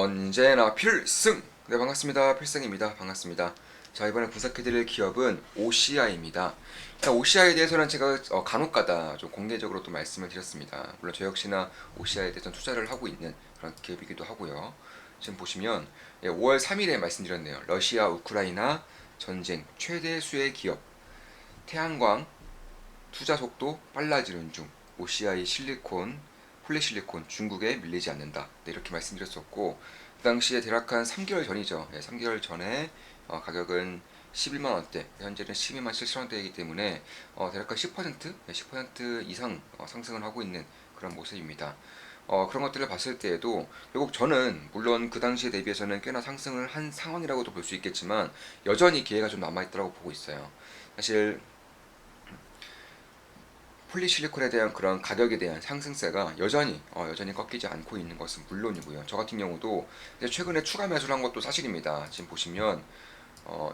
언제나 필승! 네, 반갑습니다. 필승입니다. 반갑습니다. 자, 이번에 분석해드릴 기업은 OCI입니다. OCI에 대해서는 제가 간혹가다 좀 공개적으로 또 말씀을 드렸습니다. 물론 저 역시나 OCI에 대해서 투자를 하고 있는 그런 기업이기도 하고요. 지금 보시면 5월 3일에 말씀드렸네요. 러시아 우크라이나 전쟁 최대 수혜 기업 태양광 투자 속도 빨라지는 중 OCI 실리콘 폴리실리콘 중국에 밀리지 않는다. 네, 이렇게 말씀드렸었고 그 당시에 대략 한 3개월 전이죠. 네, 3개월 전에 가격은 11만 원대, 현재는 12만 7천 원대이기 때문에 대략 한 10%, 10% 이상 상승을 하고 있는 그런 모습입니다. 그런 것들을 봤을 때에도 결국 저는 물론 그 당시에 대비해서는 꽤나 상승을 한 상황이라고도 볼 수 있겠지만 여전히 기회가 좀 남아있다고 보고 있어요. 사실 폴리실리콘에 대한 그런 가격에 대한 상승세가 여전히 꺾이지 않고 있는 것은 물론이고요. 저 같은 경우도 이제 최근에 추가 매수를 한 것도 사실입니다. 지금 보시면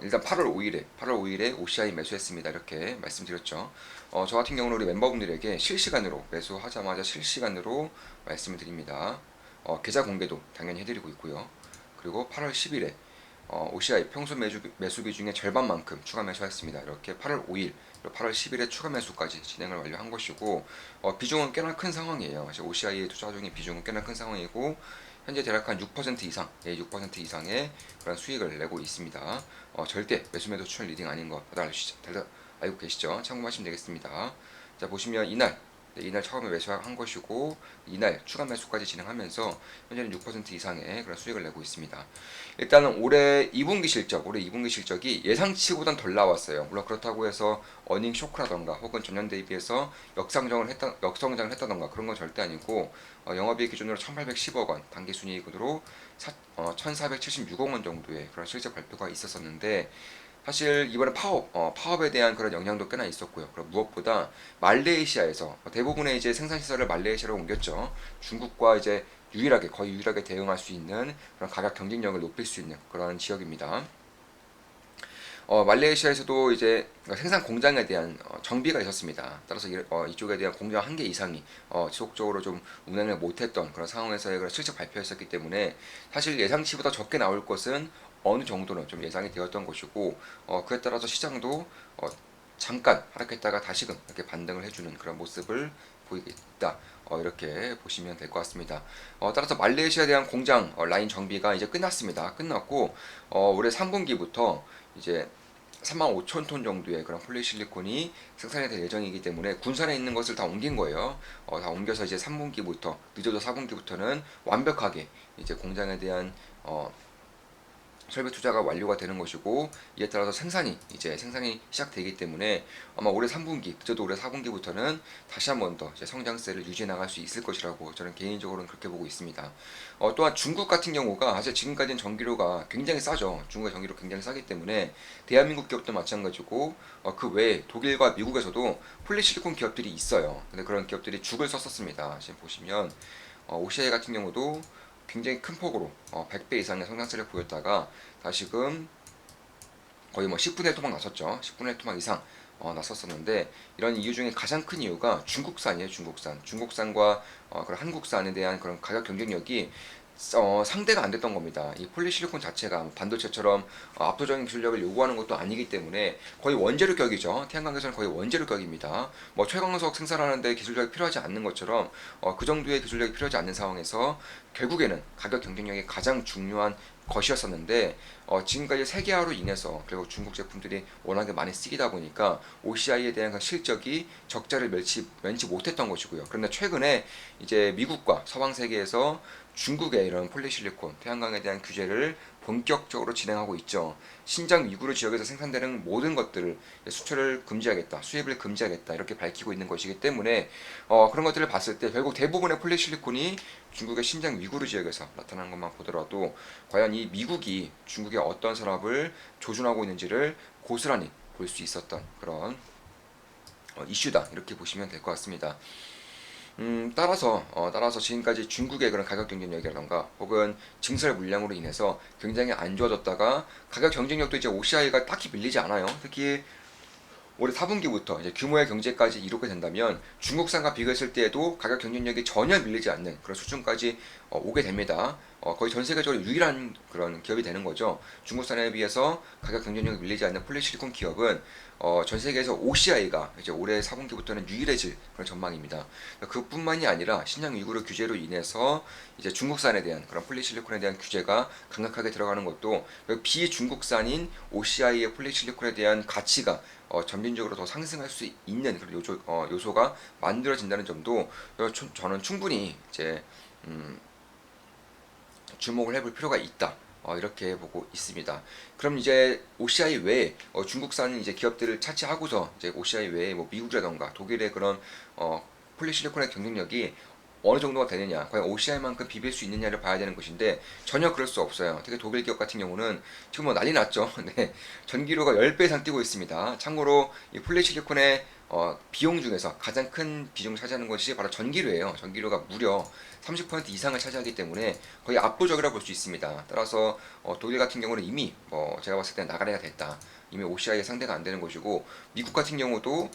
일단 8월 5일에 OCI 매수했습니다. 이렇게 말씀드렸죠. 저 같은 경우는 우리 멤버분들에게 실시간으로 매수하자마자 실시간으로 말씀을 드립니다. 계좌 공개도 당연히 해드리고 있고요. 그리고 8월 10일에 OCI 평소 매수비 중에 절반만큼 추가 매수했습니다. 이렇게 8월 5일, 8월 10일에 추가 매수까지 진행을 완료한 것이고 비중은 꽤나 큰 상황이에요. OCI의 투자 중에 비중은 꽤나 큰 상황이고 현재 대략 한 6% 이상, 6% 이상의 그런 수익을 내고 있습니다. 절대 매수 추천 리딩 아닌 거 다들 알고 계시죠? 참고하시면 되겠습니다. 자, 보시면 이날 처음에 매수한 것이고 이날 추가 매수까지 진행하면서 현재는 6% 이상의 그런 수익을 내고 있습니다. 일단은 올해 2분기 실적이 예상치보단 덜 나왔어요. 물론 그렇다고 해서 어닝 쇼크라던가 혹은 전년 대비해서 역성장을 했다던가 그런 건 절대 아니고 영업이익 기준으로 1,810억 원, 당기순이익으로 1,476억 원 정도의 그런 실적 발표가 있었었는데 사실 이번에 파업에 대한 그런 영향도 꽤나 있었고요. 그리고 무엇보다 말레이시아에서 대부분의 이제 생산 시설을 말레이시아로 옮겼죠. 중국과 이제 거의 유일하게 대응할 수 있는 그런 가격 경쟁력을 높일 수 있는 그런 지역입니다. 말레이시아에서도 이제 생산 공장에 대한 정비가 있었습니다. 따라서 이쪽에 대한 공장 한 개 이상이 지속적으로 좀 운행을 못했던 그런 상황에서의 그런 실적 발표였었기 때문에 사실 예상치보다 적게 나올 것은 어느 정도는 좀 예상이 되었던 것이고 그에 따라서 시장도 잠깐 하락했다가 다시금 이렇게 반등을 해주는 그런 모습을 보이고 있다. 이렇게 보시면 될 것 같습니다. 따라서 말레이시아에 대한 공장 라인 정비가 이제 끝났고 올해 3분기부터 이제 3만 5천 톤 정도의 그런 폴리실리콘이 생산이 될 예정이기 때문에 군산에 있는 것을 다 옮긴 거예요. 다 옮겨서 이제 3분기부터 늦어도 4분기부터는 완벽하게 이제 공장에 대한 설비 투자가 완료가 되는 것이고 이에 따라서 생산이 시작되기 때문에 아마 올해 3분기 늦어도 올해 4분기부터는 다시 한 번 더 성장세를 유지해 나갈 수 있을 것이라고 저는 개인적으로는 그렇게 보고 있습니다. 또한 중국 같은 경우가 사실 지금까지는 전기료가 굉장히 싸죠. 중국의 전기료 굉장히 싸기 때문에 대한민국 기업도 마찬가지고 그 외에 독일과 미국에서도 폴리실리콘 기업들이 있어요. 근데 그런 기업들이 죽을 썼었습니다. 지금 보시면 OCI 같은 경우도 굉장히 큰 폭으로 100배 이상의 성장세를 보였다가 다시금 거의 10분의 1 토막 났었죠. 10분의 1 토막 이상 났었었는데 이런 이유 중에 가장 큰 이유가 중국산이에요. 중국산과 그런 한국산에 대한 그런 가격 경쟁력이 상대가 안 됐던 겁니다. 이 폴리실리콘 자체가 반도체처럼 압도적인 기술력을 요구하는 것도 아니기 때문에 거의 원재료 격이죠. 태양광에서는 거의 원재료 격입니다. 최광석 생산하는데 기술력이 필요하지 않는 것처럼 그 정도의 기술력이 필요하지 않는 상황에서 결국에는 가격 경쟁력이 가장 중요한 것이었었는데 지금까지 세계화로 인해서 결국 중국 제품들이 워낙에 많이 쓰이다 보니까 OCI에 대한 그 실적이 적자를 면치 못했던 것이고요. 그런데 최근에 이제 미국과 서방 세계에서 중국의 이런 폴리실리콘, 태양광에 대한 규제를 본격적으로 진행하고 있죠. 신장 위구르 지역에서 생산되는 모든 것들을 수출을 금지하겠다, 수입을 금지하겠다 이렇게 밝히고 있는 것이기 때문에 그런 것들을 봤을 때 결국 대부분의 폴리실리콘이 중국의 신장 위구르 지역에서 나타나는 것만 보더라도 과연 이 미국이 중국의 어떤 산업을 조준하고 있는지를 고스란히 볼 수 있었던 그런 이슈다 이렇게 보시면 될 것 같습니다. 따라서 지금까지 중국의 그런 가격 경쟁력이라던가 혹은 증설 물량으로 인해서 굉장히 안 좋아졌다가 가격 경쟁력도 이제 OCI가 딱히 밀리지 않아요. 특히 올해 4분기부터 이제 규모의 경제까지 이루게 된다면 중국산과 비교했을 때에도 가격 경쟁력이 전혀 밀리지 않는 그런 수준까지 오게 됩니다. 거의 전 세계적으로 유일한 그런 기업이 되는 거죠. 중국산에 비해서 가격 경쟁력이 밀리지 않는 폴리실리콘 기업은 전 세계에서 OCI가 이제 올해 4분기부터는 유일해질 그런 전망입니다. 그뿐만이 아니라 신장 위구르 규제로 인해서 이제 중국산에 대한 그런 폴리실리콘에 대한 규제가 강력하게 들어가는 것도 비중국산인 OCI의 폴리실리콘에 대한 가치가 점진적으로 더 상승할 수 있는 그런 요소가 만들어진다는 점도 저는 충분히 이제 주목을 해볼 필요가 있다. 이렇게 보고 있습니다. 그럼 이제 OCI 외에 중국산 이제 기업들을 차치하고서 이제 OCI 외에 뭐 미국이라던가 독일의 그런 폴리실리콘의 경쟁력이 어느 정도가 되느냐, 과연 OCI만큼 비빌 수 있느냐를 봐야 되는 것인데 전혀 그럴 수 없어요. 특히 독일 기업 같은 경우는 지금 뭐 난리 났죠. 네, 전기료가 10배 이상 뛰고 있습니다. 참고로 이 폴리실리콘의 비용 중에서 가장 큰 비중을 차지하는 것이 바로 전기료예요. 전기료가 무려 30% 이상을 차지하기 때문에 거의 압도적이라고 볼 수 있습니다. 따라서 독일 같은 경우는 이미 제가 봤을 때 나가래가 됐다. 이미 OCI의 상대가 안 되는 것이고 미국 같은 경우도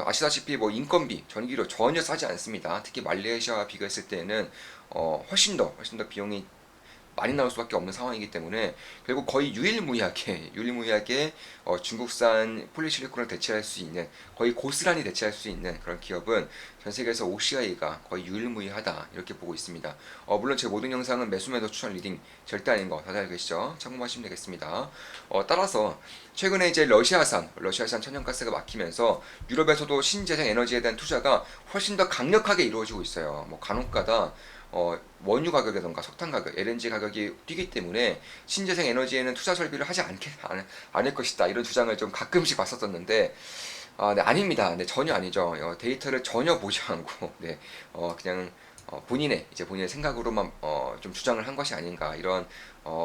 아시다시피 뭐 인건비, 전기료 전혀 싸지 않습니다. 특히 말레이시아와 비교했을 때는 훨씬 더 비용이 많이 나올 수밖에 없는 상황이기 때문에 결국 거의 유일무이하게 중국산 폴리실리콘을 대체할 수 있는, 거의 고스란히 대체할 수 있는 그런 기업은 전 세계에서 OCI가 거의 유일무이하다 이렇게 보고 있습니다. 물론 제 모든 영상은 매수매도 추천 리딩 절대 아닌 거 다들 알고 계시죠? 참고하시면 되겠습니다. 따라서 최근에 이제 러시아산 천연가스가 막히면서 유럽에서도 신재생 에너지에 대한 투자가 훨씬 더 강력하게 이루어지고 있어요. 뭐 간혹가다 원유 가격이라던가 석탄 가격, LNG 가격이 뛰기 때문에 신재생 에너지에는 투자 설비를 하지 않을 것이다 이런 주장을 좀 가끔씩 봤었었는데 네, 아닙니다. 네, 전혀 아니죠. 데이터를 전혀 보지 않고 네, 그냥 본인의 생각으로만 좀 주장을 한 것이 아닌가 이런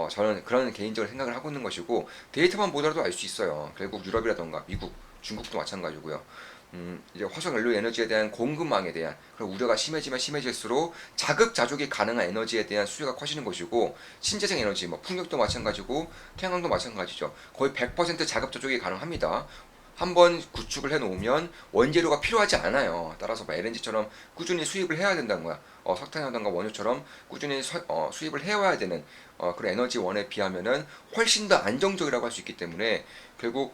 저는 그런 개인적으로 생각을 하고 있는 것이고 데이터만 보더라도 알 수 있어요. 결국 유럽이라던가 미국, 중국도 마찬가지고요. 이제 화석연료 에너지에 대한 공급망에 대한 그런 우려가 심해지면 심해질수록 자급자족이 가능한 에너지에 대한 수요가 커지는 것이고 신재생 에너지, 뭐 풍력도 마찬가지고 태양광도 마찬가지죠. 거의 100% 자급자족이 가능합니다. 한번 구축을 해놓으면 원재료가 필요하지 않아요. 따라서 뭐 LNG처럼 꾸준히 수입을 해야 된다는 거야. 석탄이라던가 원유처럼 꾸준히 수입을 해와야 되는 그런 에너지원에 비하면은 훨씬 더 안정적이라고 할 수 있기 때문에 결국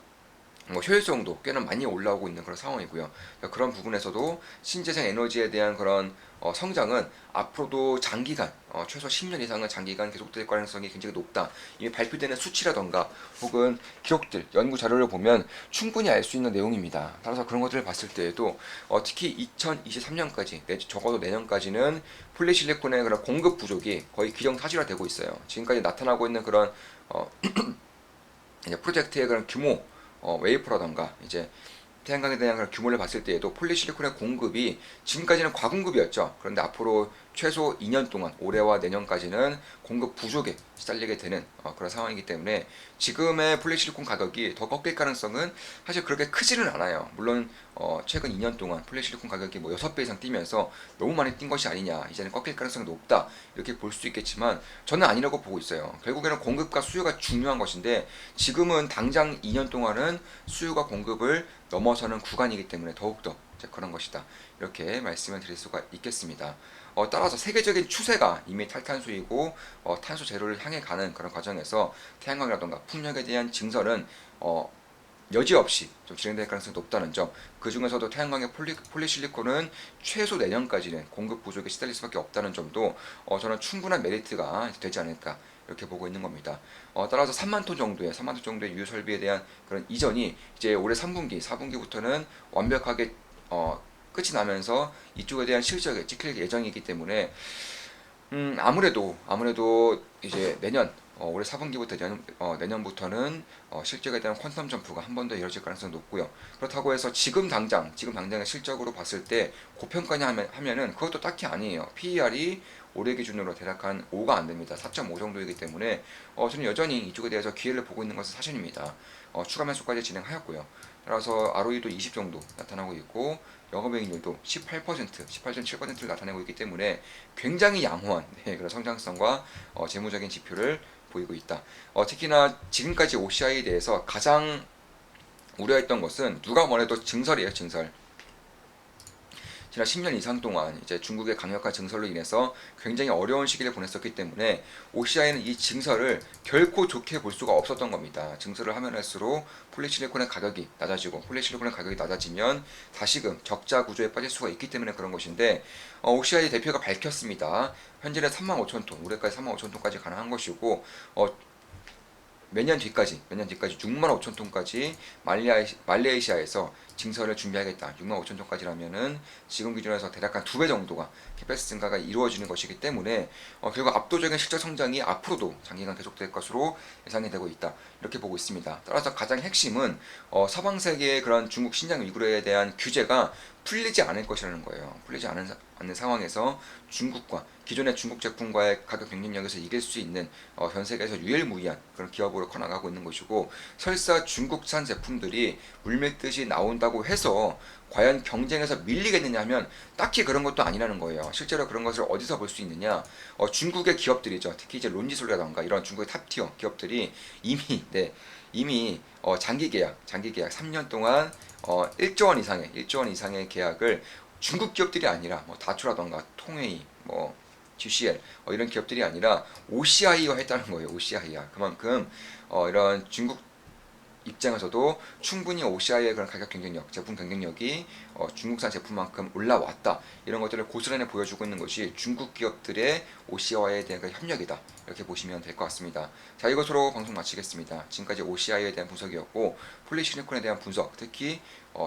뭐 효율성도 꽤나 많이 올라오고 있는 그런 상황이고요. 그런 부분에서도 신재생 에너지에 대한 그런 성장은 앞으로도 장기간, 최소 10년 이상은 장기간 계속될 가능성이 굉장히 높다. 이미 발표되는 수치라던가 혹은 기록들, 연구 자료를 보면 충분히 알 수 있는 내용입니다. 따라서 그런 것들을 봤을 때에도 특히 2023년까지, 적어도 내년까지는 폴리실리콘의 그런 공급 부족이 거의 기정사실화되고 있어요. 지금까지 나타나고 있는 그런 이제 프로젝트의 그런 규모, 웨이퍼라던가 이제 태양광에 대한 그런 규모를 봤을 때에도 폴리실리콘의 공급이 지금까지는 과공급이었죠. 그런데 앞으로 최소 2년 동안 올해와 내년까지는 공급 부족에 시달리게 되는 그런 상황이기 때문에 지금의 폴리실리콘 가격이 더 꺾일 가능성은 사실 그렇게 크지는 않아요. 물론 최근 2년 동안 폴리실리콘 가격이 뭐 6배 이상 뛰면서 너무 많이 뛴 것이 아니냐, 이제는 꺾일 가능성이 높다 이렇게 볼 수 있겠지만 저는 아니라고 보고 있어요. 결국에는 공급과 수요가 중요한 것인데 지금은 당장 2년 동안은 수요가 공급을 넘어서는 구간이기 때문에 더욱더 그런 것이다 이렇게 말씀을 드릴 수가 있겠습니다. 따라서 세계적인 추세가 이미 탈탄소이고 탄소 제로를 향해 가는 그런 과정에서 태양광이라던가 풍력에 대한 증설은 여지없이 좀 진행될 가능성이 높다는 점, 그 중에서도 태양광의 폴리실리콘은 최소 내년까지는 공급 부족에 시달릴 수밖에 없다는 점도 저는 충분한 메리트가 되지 않을까 이렇게 보고 있는 겁니다. 따라서 3만 톤 정도의 유효 설비에 대한 그런 이전이 이제 올해 3분기, 4분기부터는 완벽하게 끝이 나면서 이쪽에 대한 실적에 찍힐 예정이기 때문에 아무래도 이제 내년 올해 4분기부터 내년부터는 실적에 대한 퀀텀 점프가 한 번 더 이루어질 가능성이 높고요. 그렇다고 해서 지금 당장의 실적으로 봤을 때 고평가냐 하면은 그것도 딱히 아니에요. PER이 올해 기준으로 대략 한 5가 안 됩니다. 4.5 정도이기 때문에 저는 여전히 이쪽에 대해서 기회를 보고 있는 것은 사실입니다. 추가 매수까지 진행하였고요. 따라서 ROE도 20 정도 나타나고 있고 영업이익률도 18.7%를 나타내고 있기 때문에 굉장히 양호한 그런 성장성과 재무적인 지표를 보이고 있다. 특히나 지금까지 OCI에 대해서 가장 우려했던 것은 누가 뭐래도 증설이에요, 증설. 지난 10년 이상 동안 이제 중국의 강력한 증설로 인해서 굉장히 어려운 시기를 보냈었기 때문에 OCI는 이 증설을 결코 좋게 볼 수가 없었던 겁니다. 증설을 하면 할수록 폴리실리콘의 가격이 낮아지고 폴리실리콘의 가격이 낮아지면 다시금 적자 구조에 빠질 수가 있기 때문에 그런 것인데 OCI 대표가 밝혔습니다. 현재는 35,000톤, 올해까지 35,000톤까지 가능한 것이고 몇 년 뒤까지 6만 5천 톤까지 말레이시아에서 증설을 준비하겠다. 6만 5천 톤까지라면은 지금 기준에서 대략 한 2배 정도가 캐패시티 증가가 이루어지는 것이기 때문에 결국 압도적인 실적 성장이 앞으로도 장기간 계속될 것으로 예상이 되고 있다. 이렇게 보고 있습니다. 따라서 가장 핵심은 서방 세계의 그런 중국 신장 위구르에 대한 규제가 풀리지 않을 것이라는 거예요. 풀리지 않는 상황에서 중국과 기존의 중국 제품과의 가격 경쟁력에서 이길 수 있는 전 세계에서 유일무이한 그런 기업으로 커나가고 있는 것이고, 설사 중국산 제품들이 물밀듯이 나온다고 해서 과연 경쟁에서 밀리겠느냐 하면 딱히 그런 것도 아니라는 거예요. 실제로 그런 것을 어디서 볼 수 있느냐? 중국의 기업들이죠. 특히 이제 론지솔이라던가 이런 중국의 탑티어 기업들이 이미 장기 계약 3년 동안 1조 원 이상의 계약을 중국 기업들이 아니라 뭐 다초라던가 통웨이, 뭐 GCL 이런 기업들이 아니라 OCI와 했다는 거예요. OCI야. 그만큼 이런 중국 입장에서도 충분히 OCI의 그런 가격 경쟁력, 제품 경쟁력이 중국산 제품만큼 올라왔다. 이런 것들을 고스란히 보여주고 있는 것이 중국 기업들의 OCI에 대한 그 협력이다. 이렇게 보시면 될 것 같습니다. 자, 이것으로 방송 마치겠습니다. 지금까지 OCI에 대한 분석이었고, 폴리시리콘에 대한 분석, 특히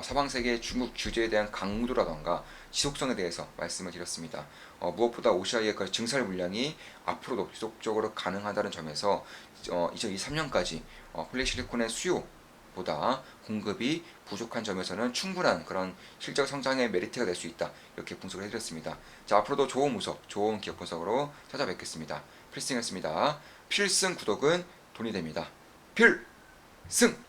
서방 세계의 중국 규제에 대한 강도라던가 지속성에 대해서 말씀을 드렸습니다. 무엇보다 OCI의 그 증설 물량이 앞으로도 지속적으로 가능하다는 점에서 2023년까지 폴리실리콘의 수요보다 공급이 부족한 점에서는 충분한 그런 실적 성장의 메리트가 될 수 있다. 이렇게 분석을 해드렸습니다. 자, 앞으로도 좋은 분석, 좋은 기업 분석으로 찾아뵙겠습니다. 필승이었습니다. 필승 구독은 돈이 됩니다. 필승!